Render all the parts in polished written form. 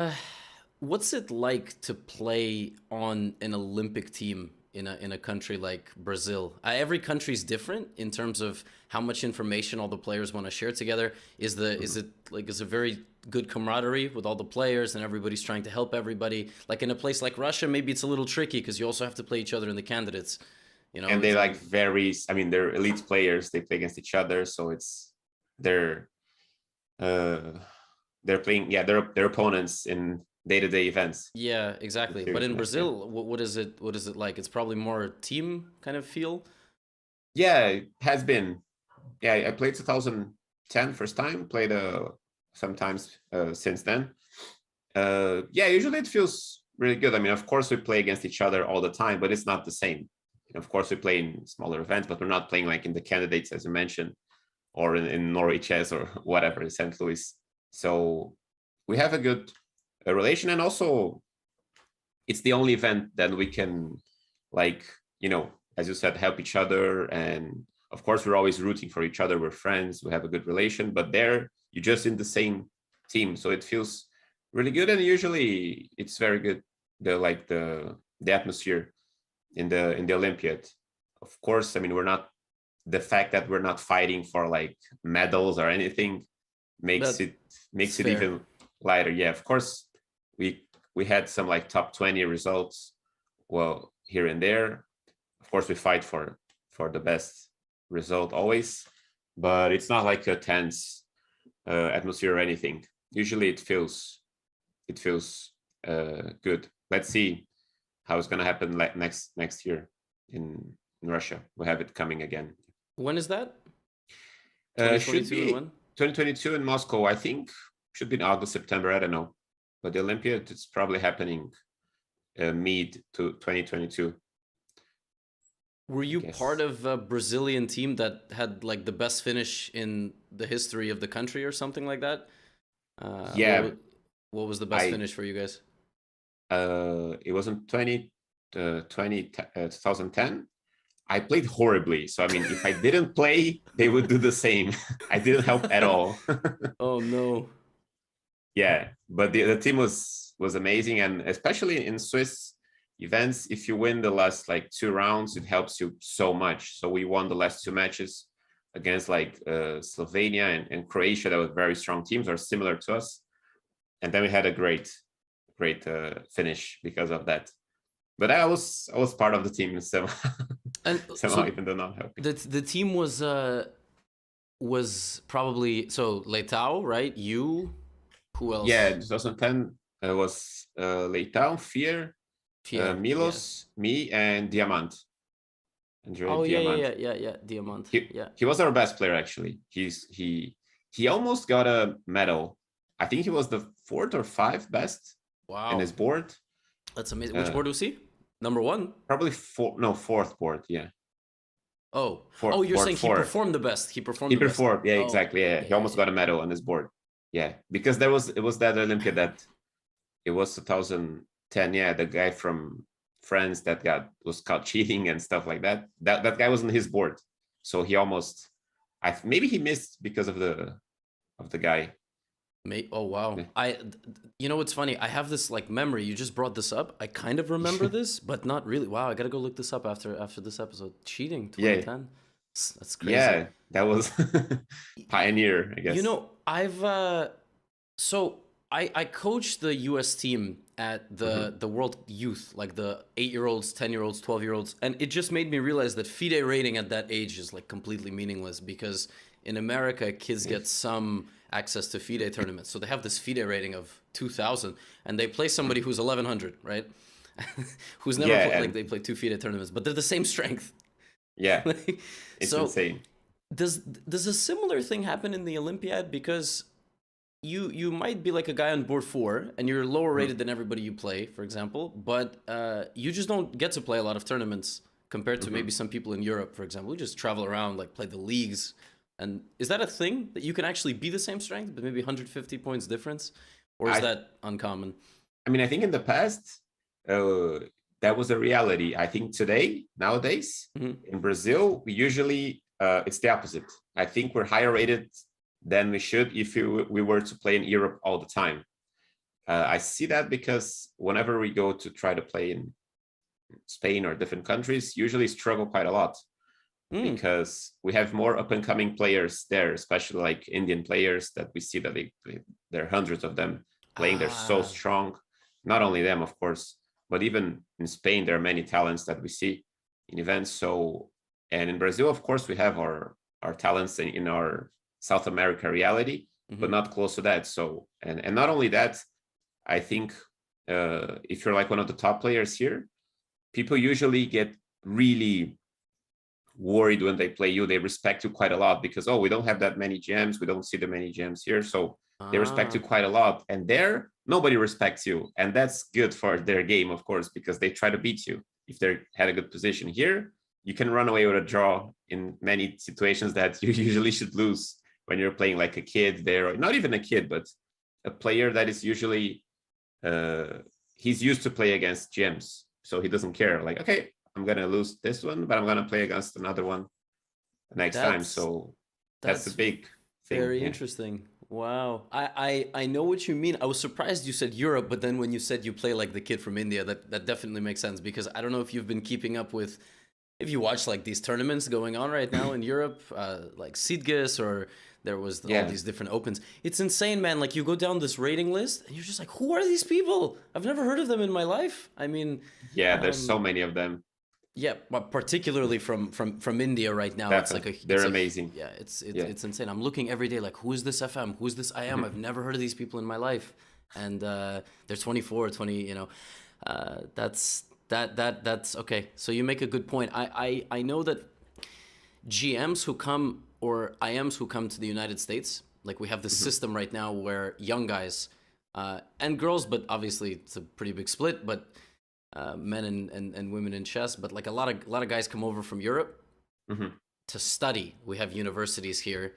Uh, what's it like to play on an Olympic team in a country like Brazil? Every country's different in terms of how much information all the players want to share together. Is Mhm. it like is a very good camaraderie with all the players and everybody's trying to help everybody? Like in a place like Russia, maybe it's a little tricky because you also have to play each other in the candidates. You know, And they it's like very, I mean, they're elite players. They play against each other, so they're uh they're playing, yeah, they're opponents in day-to-day events. yeah, exactly. But in Seriously, yeah. Brazil, what is it? What is it like? It's probably more team kind of feel. Yeah, it has been. Yeah, I played 2010 first time, played sometimes since then. Yeah, usually it feels really good. I mean, of course we play against each other all the time, but it's not the same. Of course we play in smaller events, but we're not playing like in the candidates as you mentioned, or in Norwich or whatever in St. Louis. So we have a good relation, and also it's the only event that we can, like, as you said, help each other. And of course we're always rooting for each other, we're friends, we have a good relation, but there you're just in the same team, so it feels really good. And usually it's very good, the atmosphere in the Olympiad. Of course, I mean, we're not, the fact that we're not fighting for like medals or anything makes But it it's makes it fair. even lighter. Yeah, of course, we had some like top 20 results, well, here and there. Of course we fight for the best result always, but it's not like a tense atmosphere or anything. Usually it feels good. Let's see how it's going to happen like next year in Russia. We have it coming again. When is that? Should 2022 and be when? 2022 in Moscow, I think. Should be in August, September, I don't know. But the Olympiad, it's probably happening mid to 2022, Were I you part guess. of a Brazilian team that had like the best finish in the history of the country or something like that? Uh, what Yeah, wa- what was the best I finish for you guys? it was in 2010. I played horribly. So I mean, if I didn't play, they would do the same. I didn't help at all. Oh no. Yeah, but the team was amazing, and especially in Swiss events, if you win the last like two rounds, it helps you so much. So we won the last two matches against like Slovenia and Croatia, that were very strong teams, are similar to us, and then we had a great finish because of that. But I was part of the team, so And somehow, so even though not helping. the team was probably so Leitao, right? You, who Yeah, else? in 2010 was Leitão, Fear, Pierre, yeah. Milos, me, and Diamant. Andre Oh yeah, yeah, Diamant. yeah, yeah, yeah. Diamant, He yeah. he was our best player actually. He almost got a medal. I think he was the fourth or fifth best in Wow, his board. that's amazing. Which Uh, board was he? Number one. Probably fourth board. Yeah, Oh, oh, fourth you're board saying he four. performed the best. He performed He the best. performed. Yeah, Oh, exactly. Yeah, yeah, he yeah, almost yeah. got a medal on his board. Yeah, because it was that Olympia that it was 2010. Yeah, the guy from France that was caught cheating and stuff like that. That guy was on his board, so he almost. Maybe he missed because of the guy. Oh wow. You know what's funny? I have this like memory. You just brought this up. I kind of remember this, but not really. Wow, I gotta go look this up after this episode. Cheating Yeah, 2010. That's crazy. yeah, that was pioneer, I You guess. know, I've so I coached the US team at Hmm. the World Youth, like the 8-year-olds, 10-year-olds, 12-year-olds, and it just made me realize that FIDE rating at that age is like completely meaningless because in America kids get Yes. some access to FIDE tournaments. So they have this FIDE rating of 2000 and they play somebody who's 1100, right? Who's never Yeah, like and they play two FIDE tournaments, but they're the same strength. yeah, it's So insane. does a similar thing happen in the Olympiad? Because you might be like a guy on board four and you're lower Mhm. rated than everybody you play, for example, but you just don't get to play a lot of tournaments compared to maybe Mhm. some people in Europe, for example, who just travel around, like play the leagues. And is that a thing that you can actually be the same strength, but maybe 150 points difference? Or is I that uncommon? I mean, I think in the past, uh, that was a reality. I think today, nowadays, Hmm. in Brazil, we usually it's the opposite. I think we're higher rated than we should if we were to play in Europe all the time. I see that because whenever we go to try to play in Spain or different countries, usually struggle quite a lot because we have more up and coming players there, especially like Indian players that we see that there are hundreds of them playing. They're so strong. Not only them, of course, but even in Spain, there are many talents that we see in events. So, and in Brazil, of course, we have our talents in our South America reality, but not close to that. So, and not only that, I think if you're like one of the top players here, people usually get really worried when they play you. They respect you quite a lot because, oh, we don't have that many gems. We don't see the many gems here. So they respect you quite a lot. And there, nobody respects you. And that's good for their game, of course, because they try to beat you if they had a good position. Here, you can run away with a draw in many situations that you usually should lose when you're playing like a kid there, not even a kid, but a player that is usually, he's used to play against gems. So he doesn't care. Like, okay, I'm going to lose this one, but I'm going to play against another one next time. So that's a big thing. Very interesting. Wow. I know what you mean. I was surprised you said Europe, but then when you said you play like the kid from India, that definitely makes sense, because I don't know if you've been keeping up with, if you watch like these tournaments going on right now in Europe, like Sidgis, or there was all these different opens. It's insane, man. Like you go down this rating list and you're just like, who are these people? I've never heard of them in my life. I mean, there's so many of them. Yeah, but particularly from India right now, Definitely. it's like they're amazing. Yeah, it's insane. I'm looking every day like, who is this FM? Who is this IM? I've never heard of these people in my life, and they're 24, 20. You know, that's okay. So you make a good point. I know that GMs who come, or IMs who come to the United States, like we have this system right now where young guys and girls, but obviously it's a pretty big split, but men and women in chess, but like a lot of guys come over from Europe to study. We have universities here,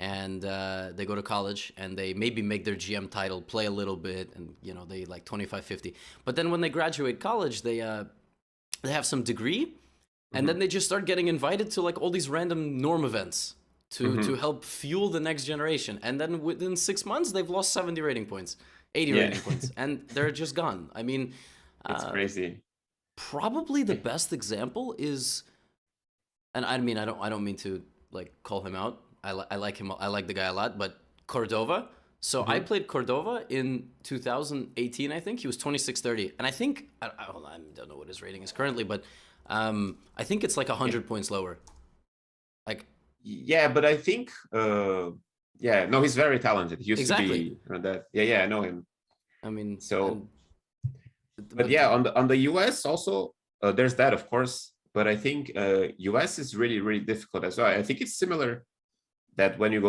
and they go to college and they maybe make their GM title, play a little bit, and you know, they like 25, 50. But then when they graduate college, they have some degree, and then they just start getting invited to like all these random norm events to help fuel the next generation. And then within 6 months, they've lost 70 rating points, 80 rating points, and they're just gone. I mean, it's crazy. Probably the best example is, and I mean, I don't mean to like call him out. I like him. I like the guy a lot, but Cordova. So I played Cordova in 2018. I think he was 26-30, and I think I don't know what his rating is currently, but I think it's like 100 points lower. Like, yeah, but I think no, he's very talented. He used to be that. Yeah, I know him. I mean, so. But yeah, on the US also, there's that, of course. But I think US is really, really difficult as well. I think it's similar that when we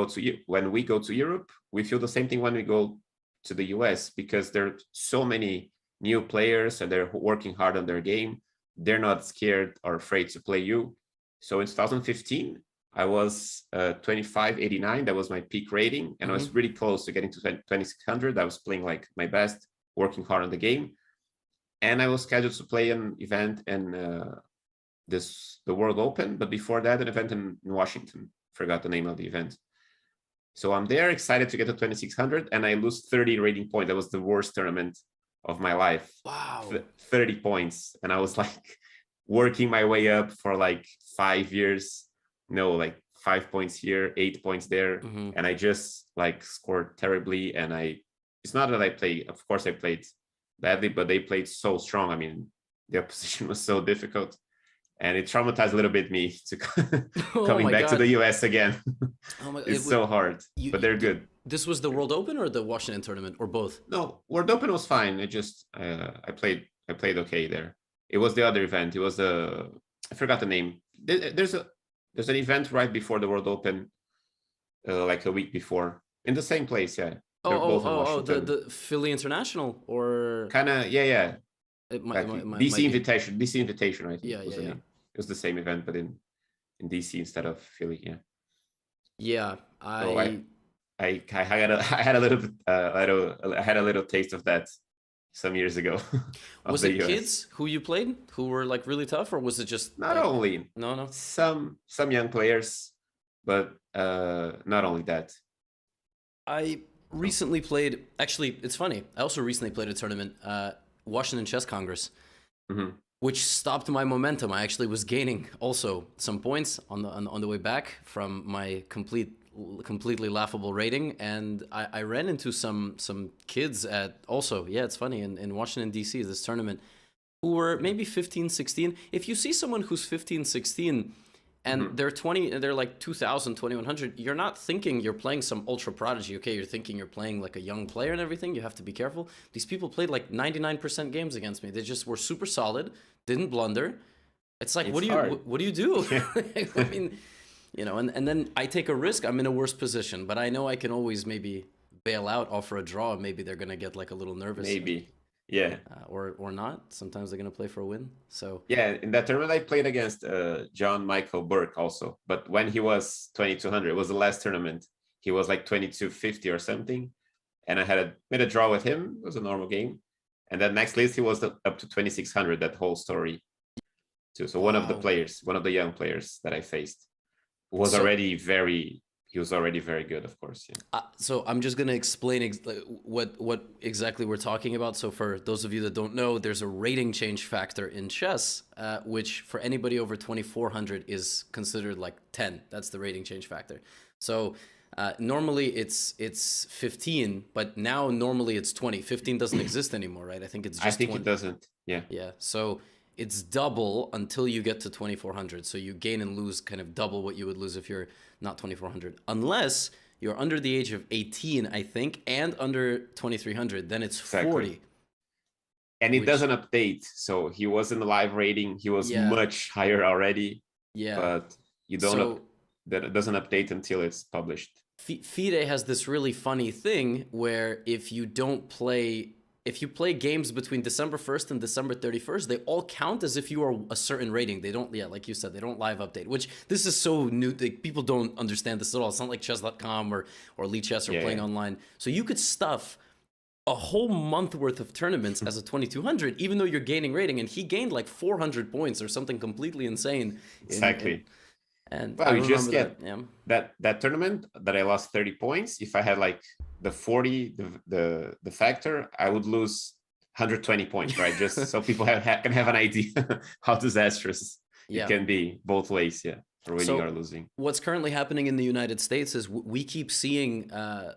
go to Europe, we feel the same thing when we go to the US, because there are so many new players and they're working hard on their game. They're not scared or afraid to play you. So in 2015, I was 2589. That was my peak rating. And I was really close to getting to 2600. I was playing like my best, working hard on the game. And I was scheduled to play an event in the World Open, but before that, an event in Washington. Forgot the name of the event. So I'm there, excited to get to 2600, and I lose 30 rating points. That was the worst tournament of my life. Wow. 30 points. And I was like working my way up for like 5 years. No, like 5 points here, 8 points there. And I just like scored terribly. And it's not that I play, of course I played badly, but they played so strong. I mean, the opposition was so difficult, and it traumatized a little bit me to coming back to the US again. It's so hard, but they're good. This was the World Open or the Washington tournament, or both? No, World Open was fine. It just I played okay there. It was the other event. It was I forgot the name. There's an event right before the World Open, like a week before, in the same place. Yeah. The Philly International, or kind of, yeah. DC Invitation, I think. Yeah. It was the same event, but in DC instead of Philly. Yeah. Yeah, I had a little taste of that some years ago. Was it kids who you played who were like really tough, or was it just not only some young players, but not only that. recently played. Actually, it's funny. I also recently played a tournament, Washington Chess Congress, which stopped my momentum. I actually was gaining also some points on the way back from my completely laughable rating, and I ran into some kids at also, yeah, it's funny, in Washington DC, this tournament, who were maybe 15, 16. If you see someone who's 15, 16 and they're like 2000, 2100, you're not thinking you're playing some ultra prodigy. Okay, you're thinking you're playing like a young player and everything. You have to be careful. These people played like 99% games against me. They just were super solid, didn't blunder. It's like, what do you do? I mean, you know, and then I take a risk. I'm in a worse position, but I know I can always maybe bail out, offer a draw. Maybe they're gonna get like a little nervous. Maybe, yeah, or not. Sometimes they're gonna play for a win. So yeah, in that tournament I played against John Michael Burke also, but when he was 2200, it was the last tournament. He was like 2250 or something, and I made a draw with him. It was a normal game, and then next list he was up to 2600. That whole story, too. So one of the young players that I faced was already very good, of course. Yeah. So I'm just gonna explain what exactly we're talking about. So for those of you that don't know, there's a rating change factor in chess, which for anybody over 2400 is considered like 10. That's the rating change factor. So normally it's 15, but now normally it's 20. 15 doesn't exist anymore, right? I think it's just 20. It doesn't. Yeah. Yeah. So it's double until you get to 2400. So you gain and lose kind of double what you would lose if you're not 2400. Unless you're under the age of 18, I think, and under 2300, then it's 40. And it doesn't update. So he was in the live rating. He was much higher already. Yeah. But you don't that it doesn't update until it's published. FIDE has this really funny thing where if you play games between December 1st and December 31st, they all count as if you are a certain rating. They don't, like you said, they don't live update, which this is so new. People don't understand this at all. It's not like chess.com or Lichess or playing online. So you could stuff a whole month worth of tournaments as a 2200, even though you're gaining rating. And he gained like 400 points or something completely insane. Exactly. And well, you just get that tournament that I lost 30 points. If I had like the 40, the factor, I would lose 120 points, right? Just so people can have an idea how disastrous it can be both ways, for winning or losing. What's currently happening in the United States is we keep seeing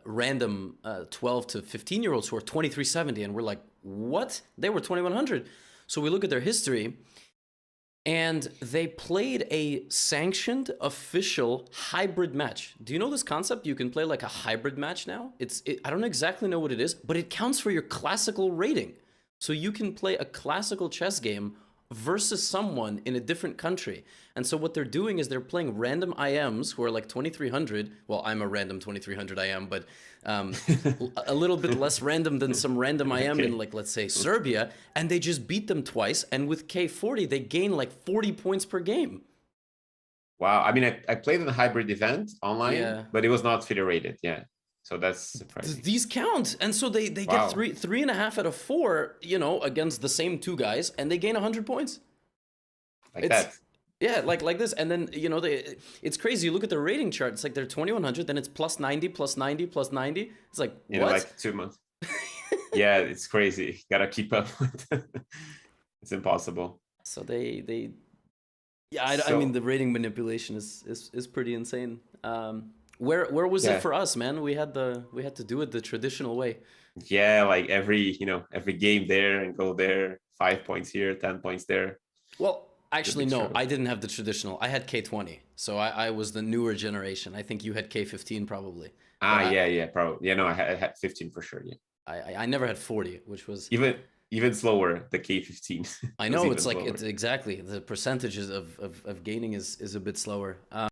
random 12 to 15-year-olds who are 2370, and we're like, what? They were 2100. So we look at their history, and they played a sanctioned official hybrid match. Do you know this concept? You can play like a hybrid match now. I don't exactly know what it is, but it counts for your classical rating. So you can play a classical chess game versus someone in a different country. And so what they're doing is they're playing random IMs who are like 2300. Well, I'm a random 2300 IM, but a little bit less random than some random IM in, like, let's say Serbia, and they just beat them twice. And with K40, they gain like 40 points per game. Wow. I mean, I played in a hybrid event online, but it was not federated. Yeah. So that's surprising. These count. And so they get 3.5 out of 4, you know, against the same two guys, and they gain 100 points. Like that. Yeah, like this. And then, you know, it's crazy. You look at the rating chart. It's like they're 2100, then it's plus 90, plus 90, plus 90. It's like, you know, like 2 months. Yeah, it's crazy. Gotta keep up with it. It's impossible. So I mean, the rating manipulation is pretty insane. Where was it for us, man? We had to do it the traditional way. Yeah, like every game there and go there, 5 points here, 10 points there. Well, actually, no, I didn't have the traditional. I had K20, so I was the newer generation. I think you had K15 probably. Yeah, probably. Yeah, no, I had 15 for sure. Yeah, I never had 40, which was even slower. The K15. I know, it's like it's exactly the percentages of gaining is a bit slower.